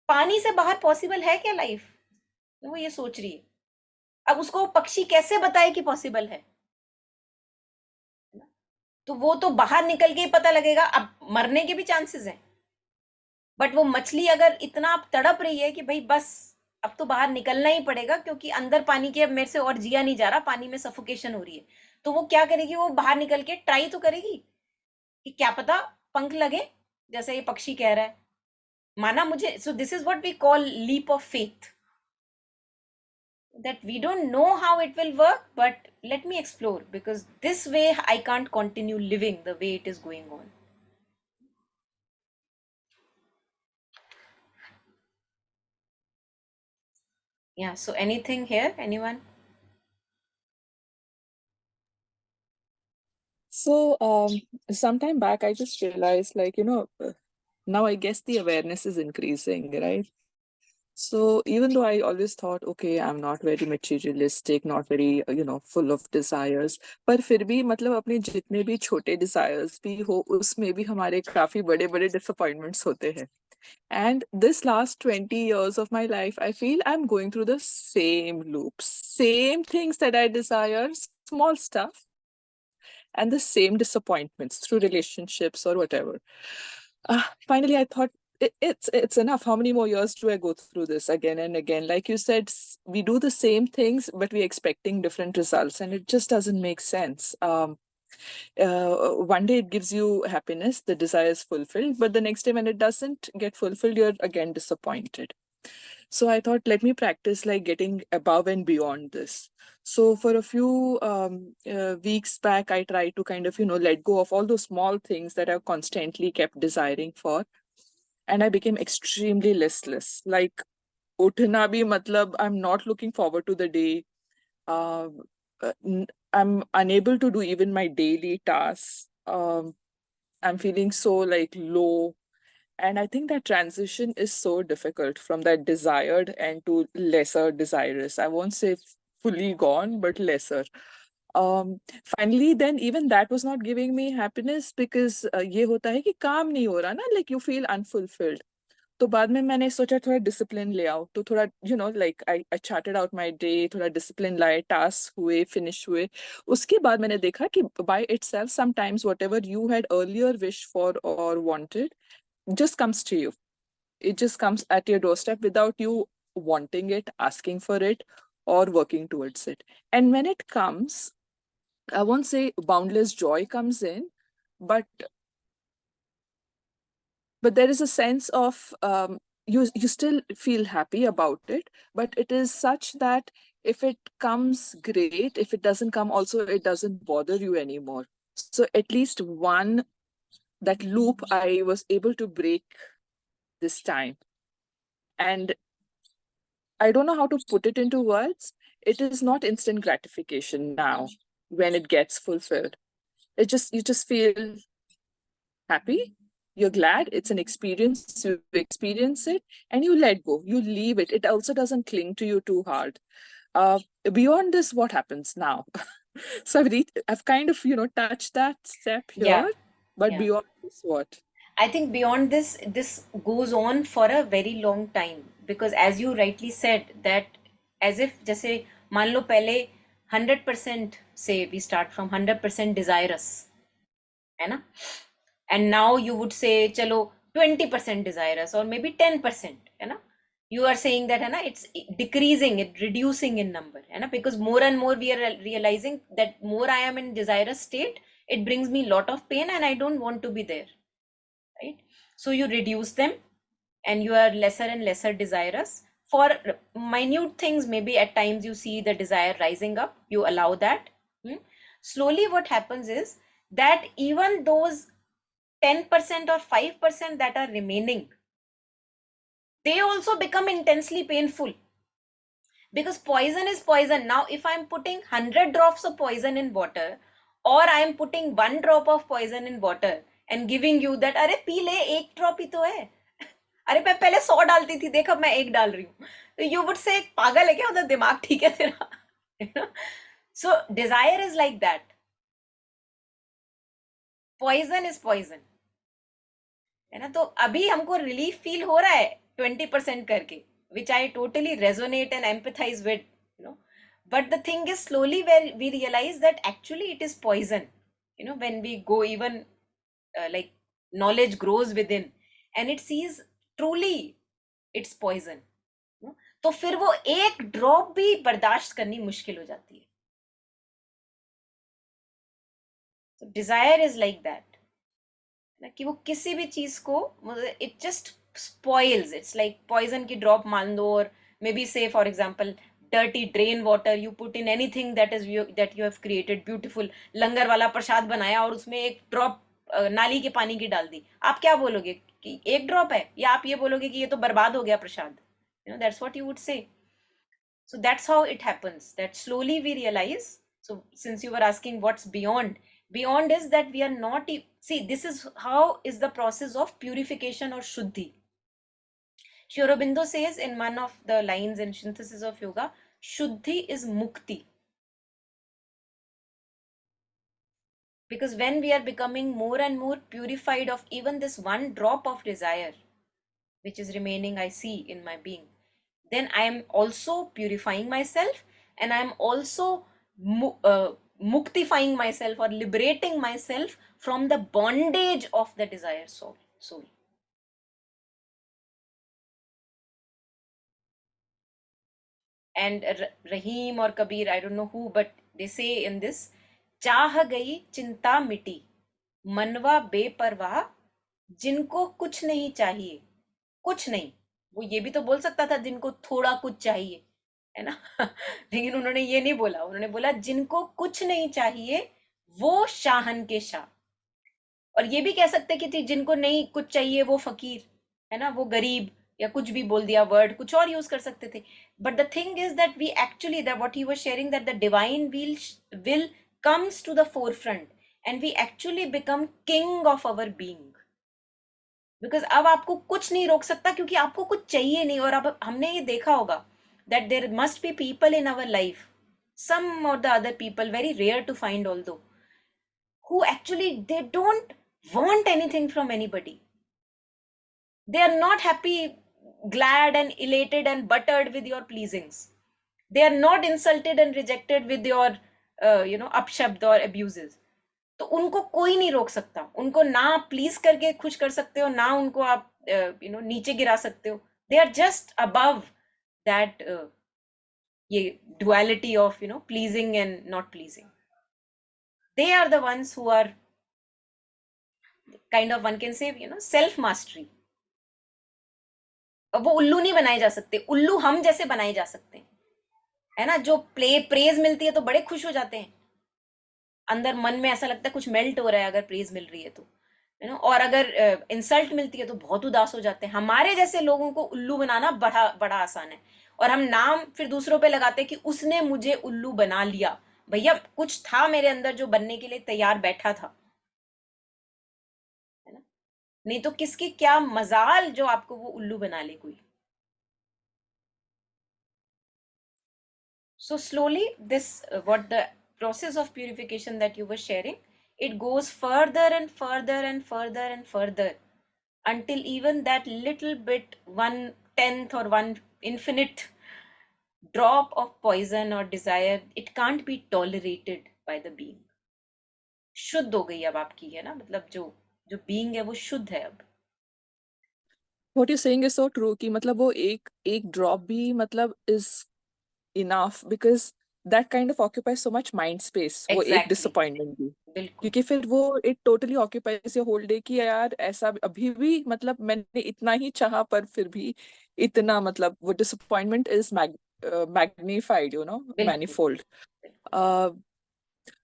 पानी से बाहर पॉसिबल है क्या लाइफ, तो वो ये सोच रही है। अब उसको पक्षी कैसे बताए कि पॉसिबल है, तो वो तो बाहर निकल के ही पता लगेगा, अब मरने के भी चांसेस हैं, बट वो मछली अगर इतना तड़प रही है कि भाई बस अब तो बाहर निकलना ही पड़ेगा क्योंकि अंदर पानी के अब मेरे से और जिया नहीं जा रहा, पानी में सफोकेशन हो रही है, तो वो क्या करेगी, वो बाहर निकल के ट्राई तो करेगी कि क्या पता पंख लगे, जैसे ये पक्षी कह रहा है, माना मुझे। So this is what we call leap of faith, that we don't know how it will work, but let me explore, because this way I can't continue living the way it is going on. Yeah, so anything here, anyone? So, sometime back, I just realized, now I guess the awareness is increasing, right? So even though I always thought, okay, I'm not very materialistic, not very, full of desires, पर फिर भी मतलब अपने जितने भी छोटे desires भी हो, उसमें भी हमारे काफी बड़े बड़े disappointments होते हैं. And this last 20 years of my life, I feel I'm going through the same loops, same things that I desire, small stuff, and the same disappointments through relationships or whatever. Finally, I thought it's enough. How many more years do I go through this again and again? Like you said, we do the same things, but we're expecting different results, and it just doesn't make sense. One day it gives you happiness, the desire is fulfilled, but the next day when it doesn't get fulfilled, you're again disappointed. So I thought, let me practice like getting above and beyond this. So for a few weeks back, I tried to kind of, let go of all those small things that I've constantly kept desiring for. And I became extremely listless. Like, uthna bhi matlab, I'm not looking forward to the day. I'm unable to do even my daily tasks. I'm feeling so like low. And I think that transition is so difficult from that desired and to lesser desirous. I won't say fully gone, but lesser. Finally, then even that was not giving me happiness because ये होता है कि काम नहीं हो रहा ना, like you feel unfulfilled. तो बाद में मैंने सोचा थोड़ा डिसिप्लिन ले आओ, तो थोड़ा like I charted out my day, थोड़ा डिसिप्लिन लाए, टास्क हुए, फिनिश हुए. उसके बाद मैंने देखा कि by itself sometimes whatever you had earlier wished for or wanted just comes to you. It just comes at your doorstep without you wanting it, asking for it, or working towards it. And when it comes, I won't say boundless joy comes in, but there is a sense of you still feel happy about it, but it is such that if it comes, great. If it doesn't come, also it doesn't bother you anymore. So at least one, that loop I was able to break this time. And I don't know how to put it into words. It is not instant gratification now when it gets fulfilled. You just feel happy, you're glad, it's an experience, you experience it, and you let go, you leave it. It also doesn't cling to you too hard. uh Beyond this, what happens now? So I've kind of, touched that step Yeah, here, but yeah. beyond this, what? I think beyond this, this goes on for a very long time, because as you rightly said that, as if जैसे मान लो पहले 100% say we start from 100% desirous, है ना, and now you would say चलो 20% desirous or maybe 10%, है ना, you are saying that है ना, it's decreasing, it reducing in number, है ना, because more and more we are realizing that more I am in desirous state, it brings me lot of pain and I don't want to be there, right? So you reduce them and you are lesser and lesser desirous for minute things. Maybe at times you see the desire rising up, you allow that. Slowly what happens is that even those 10% or 5% that are remaining, they also become intensely painful, because poison is poison. Now if I'm putting 100 drops of poison in water, or I'm putting 1 drop of poison in water and giving you that, अरे P ले, एक drop ही तो है, अरे मैं पहले 100 डालती थी, देख अब मैं एक डाल रही हूँ, तो यू वुड से पागल है क्या, उधर दिमाग ठीक है तेरा? So desire is like that, poison is poison, है ना? तो अभी हमको रिलीफ फील हो रहा है 20% करके, which I totally resonate and empathise with, but the thing is, slowly where we realize that actually it is poison, when we go even like knowledge grows within and it sees truly it's poison, तो फिर वो एक drop भी बर्दाश्त करनी मुश्किल हो जाती है. तो डिजायर इज लाइक दैट, कि वो किसी भी चीज को, it just spoils, it's like poison की ड्रॉप मान दो, और maybe say for example dirty drain water you put in anything that you have created beautiful, लंगर वाला प्रसाद बनाया और उसमें एक ड्रॉप नाली के पानी की डाल दी, आप क्या बोलोगे कि एक ड्रॉप है, या आप ये बोलोगे कि ये तो बर्बाद हो गया प्रसाद? That's what you would say. So that's how it happens, that slowly we realize. So since you were asking what's beyond is that we are not, see, this is how is the process of purification or shuddhi. Sri Aurobindo says in one of the lines in Synthesis of Yoga, shuddhi is mukti. Because when we are becoming more and more purified of even this one drop of desire, which is remaining, I see in my being, then I am also purifying myself, and I am also muktifying myself or liberating myself from the bondage of the desire soul. And Rahim or Kabir, I don't know who, but they say in this, चाह गई चिंता मिटी, मनवा बेपरवाह, जिनको कुछ नहीं चाहिए, कुछ नहीं, वो ये भी तो बोल सकता था जिनको थोड़ा कुछ चाहिए, है ना? लेकिन उन्होंने ये नहीं बोला, उन्होंने बोला जिनको कुछ नहीं चाहिए वो शाहन के शाह. और ये भी कह सकते कि जिनको नहीं कुछ चाहिए वो फकीर, है ना, वो गरीब, या कुछ भी बोल दिया वर्ड, कुछ और यूज कर सकते थे. But the thing is that we actually, that what he was sharing, that the divine will comes to the forefront and we actually become king of our being. Because अब आपको कुछ नहीं रोक सकता, क्योंकि आपको कुछ चाहिए नहीं. और अब हमने ये देखा होगा that there must be people in our life, some or the other people, very rare to find although, who actually they don't want anything from anybody. They are not happy, glad and elated and buttered with your pleasings. They are not insulted and rejected with your अपशब्द or abuses. तो उनको कोई नहीं रोक सकता, उनको ना please करके खुश कर सकते हो, ना उनको आप नीचे गिरा सकते हो. They are just above that ye duality of, you know, pleasing and not pleasing. They are the ones who are kind of, one can say, you know, self mastery. अब वो उल्लू नहीं बनाए जा सकते, उल्लू हम जैसे बनाए जा सकते हैं, है ना। जो प्रेज मिलती है तो बड़े खुश हो जाते हैं, अंदर मन में ऐसा लगता है कुछ मेल्ट हो रहा है अगर प्रेज मिल रही है तो, यू नो। और अगर इंसल्ट मिलती है तो बहुत उदास हो जाते हैं। हमारे जैसे लोगों को उल्लू बनाना बड़ा बड़ा आसान है, और हम नाम फिर दूसरों पे लगाते हैं कि उसने मुझे उल्लू बना लिया। भैया कुछ था मेरे अंदर जो बनने के लिए तैयार बैठा था, है ना। नहीं तो किसकी क्या मजाल जो आपको वो उल्लू बना ले कोई। So slowly this what the process of purification that you were sharing, it goes further and further and further and further until even that little bit, 1/10 or one infinite drop of poison or desire, it can't be tolerated by the being. शुद्ध हो गई अब आपकी, है ना, मतलब जो जो बीइंग है वो शुद्ध है अब। What you're saying is so true कि मतलब वो एक एक drop भी मतलब is enough because that kind of occupies so much mind space, वो एक एग्जैक्टली, disappointment भी, बिल्कुल क्योंकि फिर वो it totally occupies your whole day कि यार ऐसा अभी भी मतलब मैंने इतना ही चाहा पर फिर भी इतना मतलब वो disappointment is magnified, you know, बिल्कुल manifold. बिल्कुल। uh,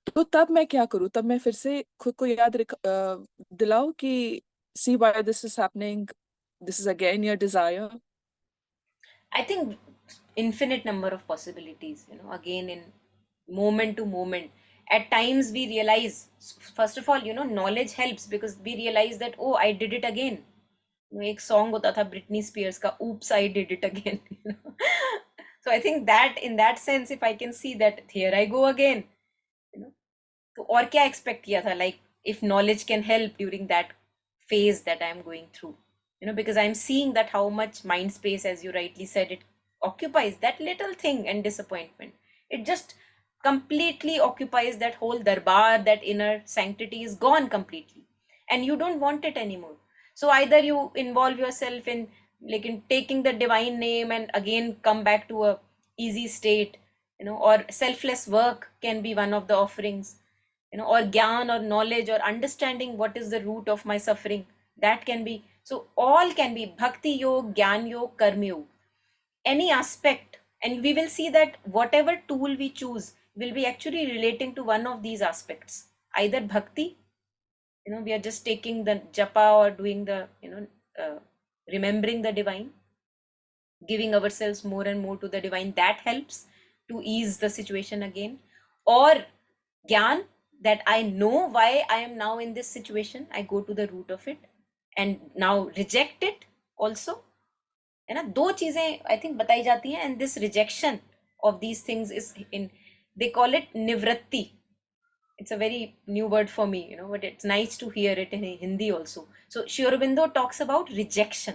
तो तब मैं क्या करूँ, तब मैं फिर से खुद को याद दिलाऊं कि see why this is happening, this is again your desire. I think infinite number of possibilities, you know, again in moment to moment. At times we realize, first of all, you know, knowledge helps because we realize that, oh, I did it again. You know, एक song होता था Britney Spears का, oops, I did it again. You know? So I think that in that sense, if I can see that here I go again, you know, तो और क्या expect किया था, like if knowledge can help during that phase that I am going through, you know, because I'm seeing that how much mind space, as you rightly said, it occupies, that little thing and disappointment, it just completely occupies that whole darbar, that inner sanctity is gone completely, and you don't want it anymore. So either you involve yourself in, like, in taking the divine name and again come back to a easy state, you know, or selfless work can be one of the offerings, you know, or gyan or knowledge or understanding what is the root of my suffering, that can be. So all can be bhakti yoga, gyan yoga, karma yoga, any aspect. And we will see that whatever tool we choose will be actually relating to one of these aspects, either bhakti, you know, we are just taking the japa or doing the, you know, remembering the divine, giving ourselves more and more to the divine, that helps to ease the situation again. Or gyan, that I know why I am now in this situation, I go to the root of it and now reject it also, है ना। दो चीजें I think बताई जाती हैं, and this rejection of these things is in, they call it निवृत्ति. It's a very new word for me, you know, but it's nice to hear it in Hindi also. So Sri Aurobindo talks about rejection,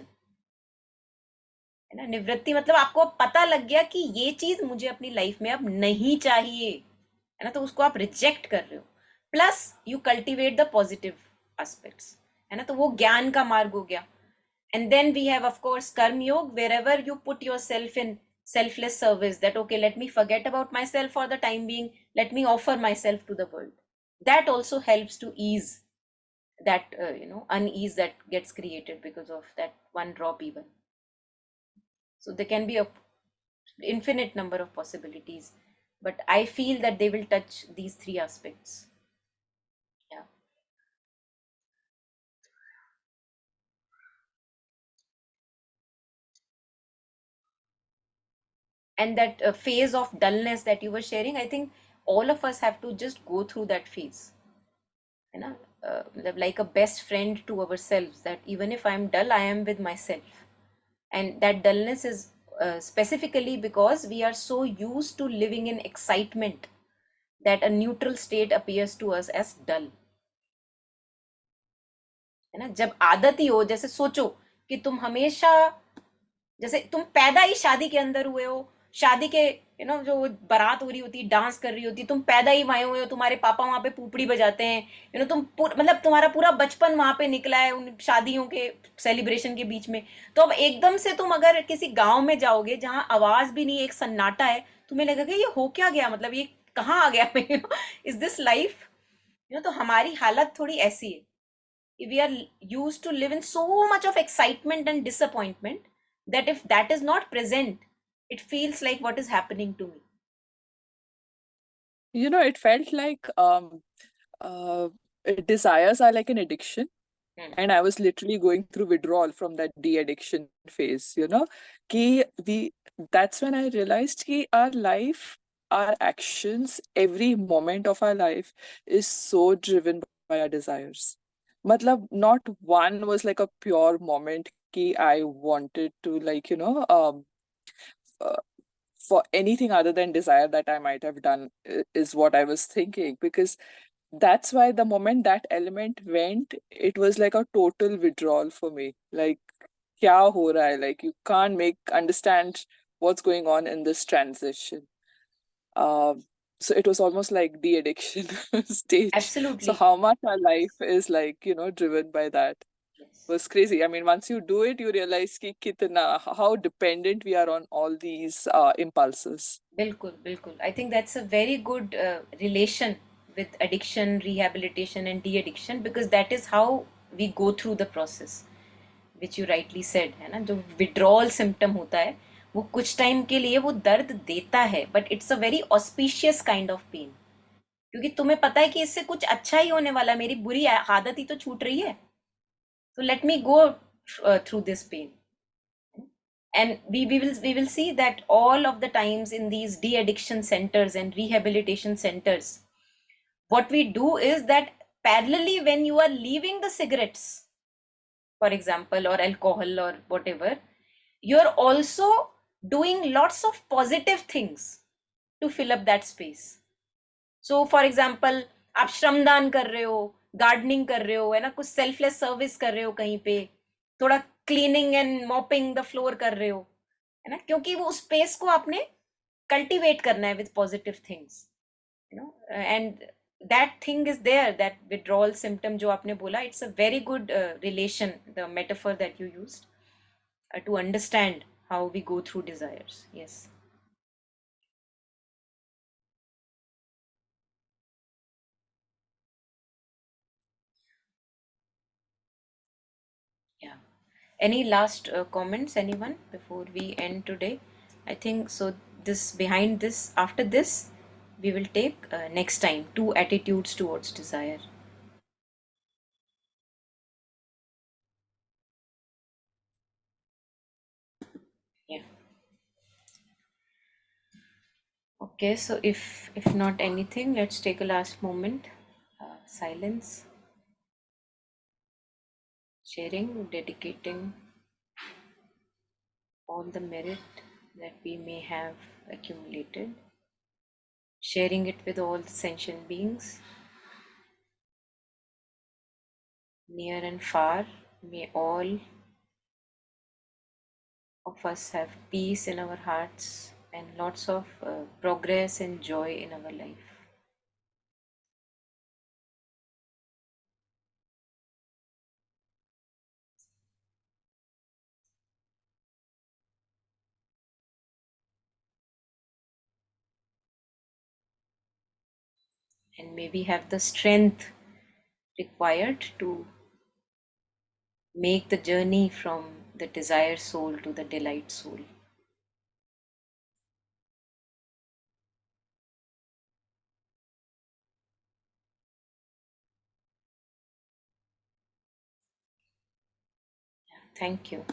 है ना। निवृत्ति मतलब आपको पता लग गया कि ये चीज मुझे अपनी लाइफ में अब नहीं चाहिए, है ना, तो उसको आप रिजेक्ट कर रहे हो, plus you cultivate the positive aspects, है ना, तो वो ज्ञान का मार्ग हो गया. And then we have, of course, karma yoga, wherever you put yourself in selfless service, that okay, let me forget about myself for the time being, let me offer myself to the world. That also helps to ease that you know, unease that gets created because of that one drop even. So there can be a infinite number of possibilities, but I feel that they will touch these three aspects. Yeah. And that phase of dullness that you were sharing, I think all of us have to just go through that phase, you know, like a best friend to ourselves, that even if I'm dull, I am with myself. And that dullness is specifically because we are so used to living in excitement that a neutral state appears to us as dull, है ना। जब आदत ही हो, जैसे सोचो कि तुम हमेशा, जैसे तुम पैदा ही शादी के अंदर हुए हो, शादी के जो बारात हो रही होती, डांस कर रही होती, तुम पैदा ही वहां हुए हो, तुम्हारे पापा वहां पे पुपड़ी बजाते हैं, मतलब तुम्हारा पूरा बचपन वहां पे निकला है उन शादियों के सेलिब्रेशन के बीच में। तो अब एकदम से तुम अगर किसी गांव में जाओगे जहां आवाज भी नहीं, एक सन्नाटा है, तुम्हें लगेगा ये हो क्या गया, मतलब ये कहाँ आ गया मैं, इज दिस लाइफ? तो हमारी हालत थोड़ी ऐसी है, we are used to live in so much of excitement and disappointment that if that is not present, it feels like what is happening to me. It felt like uh, desires are like an addiction. Hmm. And I was literally going through withdrawal from that de-addiction phase. Ki we That's when I realized ki our life, our actions, every moment of our life is so driven by our desires. Matlab, not one was like a pure moment ki I wanted to uh, for anything other than desire that I might have done is what I was thinking. Because that's why the moment that element went, it was like a total withdrawal for me. Like, kya ho raha hai? Like, you can't make understand what's going on in this transition. Um, so it was almost like the addiction stage. So Absolutely. how much our life is like, driven by that Yes. was crazy. I mean, once you do it, you realize ki kitna, how dependent we are on all these impulses. Bilkul, bilkul. I think that's a very good relation with addiction, rehabilitation, and de-addiction, because that is how we go through the process, which you rightly said, है ना, जो withdrawal symptom होता है, वो कुछ time के लिए वो दर्द देता है, but it's a very auspicious kind of pain, क्योंकि तुम्हें पता है कि इससे कुछ अच्छा ही होने वाला है, मेरी बुरी आदत ही तो छूट रही है, so let me go through this pain. And we will see that all of the times in these de-addiction centers and rehabilitation centers, what we do is that parallelly, when you are leaving the cigarettes, for example, or alcohol or whatever, you're also doing lots of positive things to fill up that space. So for example, आप श्रमदान कर रहे हो, gardening कर रहे हो, है ना, कुछ सेल्फलेस सर्विस कर रहे हो कहीं पे, थोड़ा cleaning and mopping the floor कर रहे हो, है ना, क्योंकि वो उस स्पेस को आपने कल्टीवेट करना है with positive things, and that thing is there, that withdrawal symptom जो आपने बोला, it's a very good relation, the metaphor that you used to understand how we go through desires. Yes. Yeah. Any last comments, anyone, before we end today? I think so. This behind this, after this, we will take next time two attitudes towards desire. Yeah. Okay. So if not anything, let's take a last moment. Silence, sharing, dedicating all the merit that we may have accumulated, sharing it with all the sentient beings, near and far. May all of us have peace in our hearts and lots of progress and joy in our life. And may we have the strength required to make the journey from the desire soul to the delight soul. Thank you.